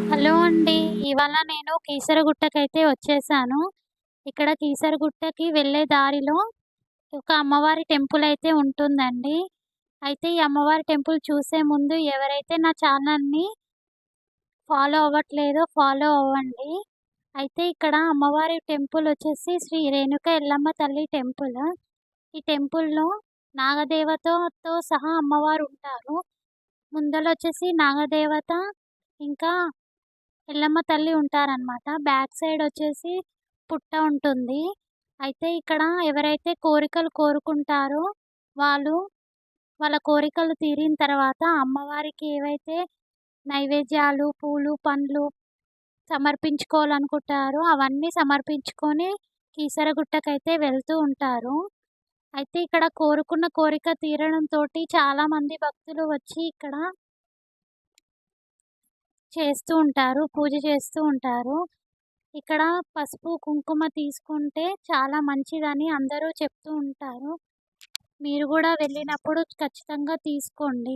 Hello అండి. ఇవాళ నేను కీసరగుట్టకైతే వచ్చేసాను. ఇక్కడ కీసరగుట్టకి వెళ్ళే దారిలో ఒక అమ్మవారి టెంపుల్ అయితే ఉంటుందండి. అయితే ఈ అమ్మవారి టెంపుల్ చూసే ముందు ఎవరైతే నా ఛానల్‌ని ఫాలో అవ్వట్లేదో ఫాలో అవ్వండి. అయితే ఇక్కడ అమ్మవారి టెంపుల్ వచ్చేసి శ్రీ రేణుక ఎల్లమ్మ తల్లి టెంపుల్. ఈ టెంపుల్‌లో నాగదేవతతో సహా అమ్మవారు ఉంటారు. ముందలొచ్చేసి నాగదేవత ఇంకా ఎల్లమ్మ తల్లి ఉంటారనమాట. బ్యాక్ సైడ్ వచ్చేసి పుట్ట ఉంటుంది. అయితే ఇక్కడ ఎవరైతే కోరికలు కోరుకుంటారో వాళ్ళు వాళ్ళ కోరికలు తీరిన తర్వాత అమ్మవారికి ఏవైతే నైవేద్యాలు, పూలు, పండ్లు సమర్పించుకోవాలనుకుంటారో అవన్నీ సమర్పించుకొని కీసరగుట్టకైతే వెళ్తూ ఉంటారు. అయితే ఇక్కడ కోరుకున్న కోరిక తీరడంతోటి చాలామంది భక్తులు వచ్చి ఇక్కడ చేస్తూ ఉంటారు. పూజ చేస్తూ ఉంటారు. ఇక్కడ పసుపు, కుంకుమ తీసుకుంటే చాలా మంచిదని అందరూ చెప్తూ ఉంటారు. మీరు గూడా వెళ్ళినప్పుడు ఖచ్చితంగా తీసుకోండి.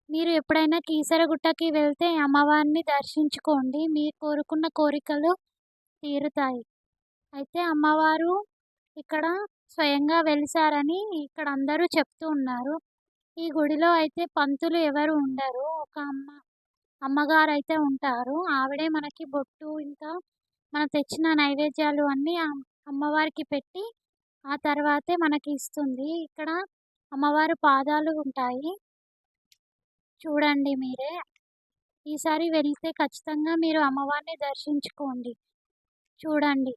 మీరు ఎప్పుడైనా కీసరగుట్టకి వెళ్తే అమ్మవారిని దర్శించుకోండి. మీరు కోరుకున్న కోరికలు తీరుతాయి. అయితే అమ్మవారు ఇక్కడ స్వయంగా వెలిసారని ఇక్కడ అందరూ చెప్తూ ఉన్నారు. ఈ గుడిలో అయితే పంతులు ఎవరు ఉండరు. ఒక అమ్మగారైతే ఉంటారు. ఆవిడే మనకి బొట్టు, ఇంకా మనం తెచ్చిన నైవేద్యాలు అన్నీ అమ్మవారికి పెట్టి, ఆ తర్వాతే మనకి ఇస్తుంది. ఇక్కడ అమ్మవారి పాదాలు ఉంటాయి. చూడండి మీరే. ఈసారి వెళ్తే ఖచ్చితంగా మీరు అమ్మవారిని దర్శించుకోండి. చూడండి.